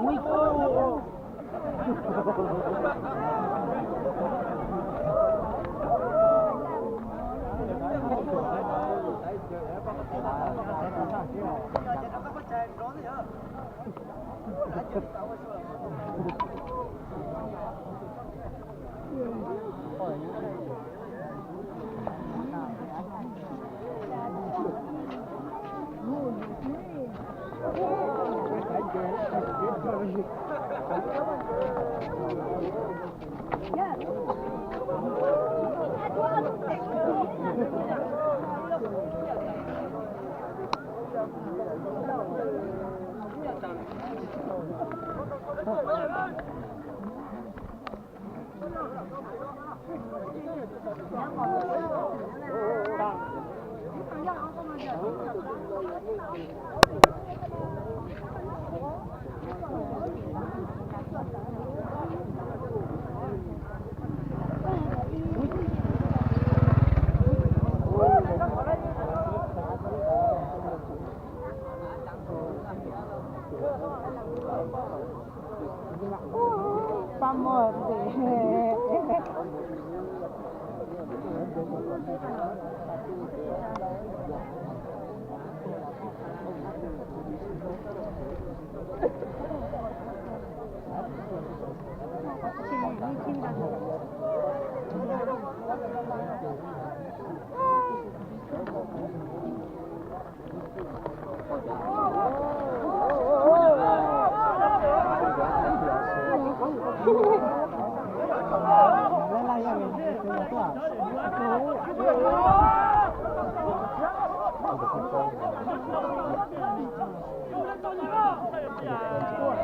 Nguy cơ.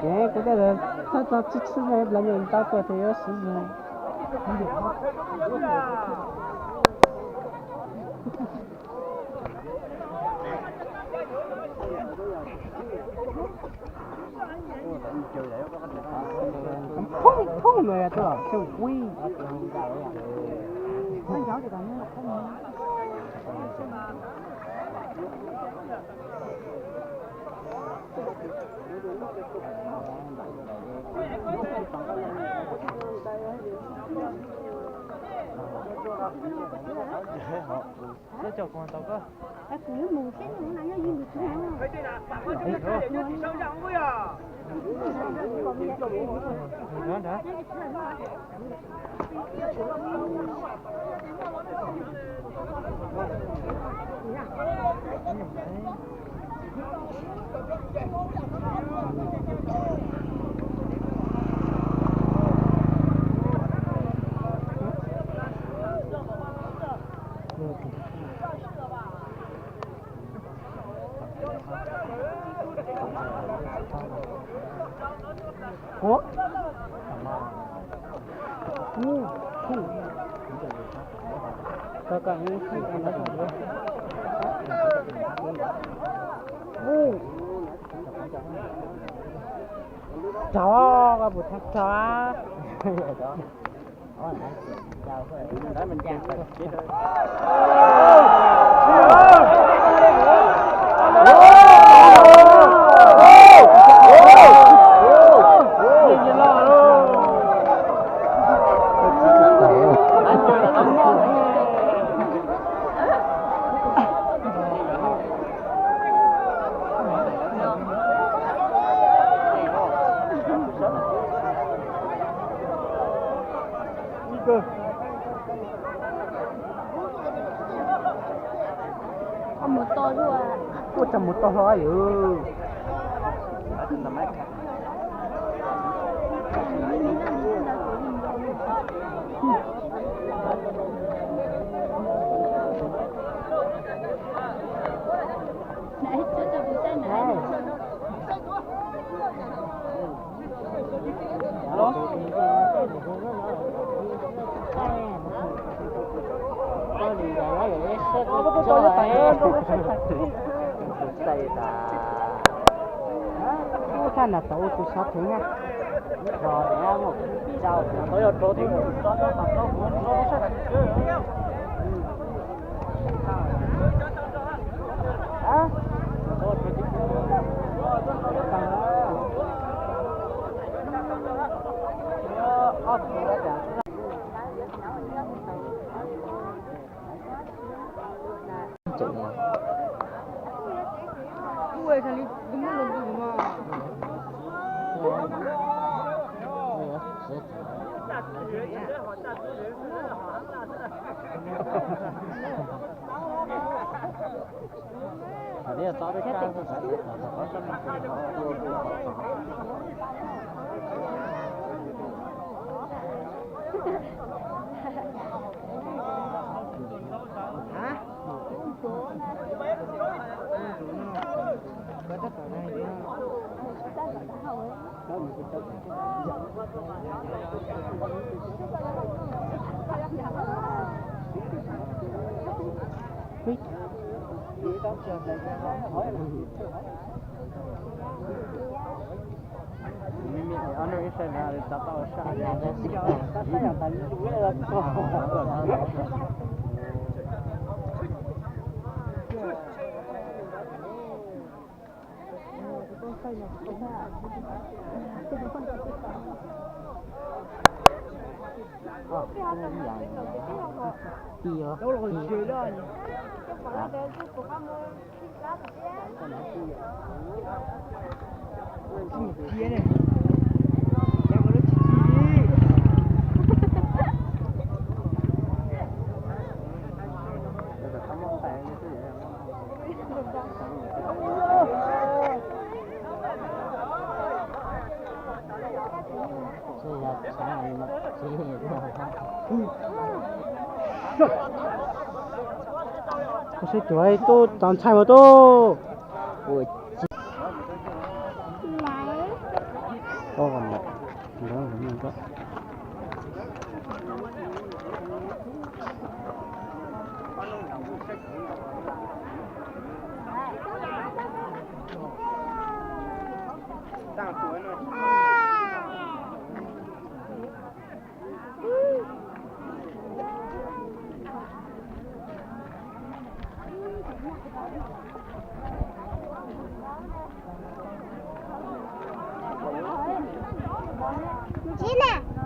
예, 그때는 살짝 지치네, 라면 따고 되었으면. 통은 뭐야, 또? 저 위. Thế chào con tao cơ. Ta cứ mù thế nó nãy giờ gì được không? Đấy đó. Đó. 어? 오, 잠깐 이거 나가요. 오, chó một thằng chó. Chào thôi, nói mình chàng thôi. Một to rồi. Ủa chầm một to thôi ừ. Đấy, cho bố tay này. Cái là tàu của sáu thứ nha. Rồi em một chào tới ở chỗ thì có mặt nó muốn nó sẽ 왜 살리 눈물 넘기구만. Dia tak ada kan. Hả? Đâu là còn chơi đó nhỉ? Chia này. Em có nó có sẽ tuổi tôi toàn chạy mà tôi ui có còn một đó là mình có đang tuổi rồi Gina.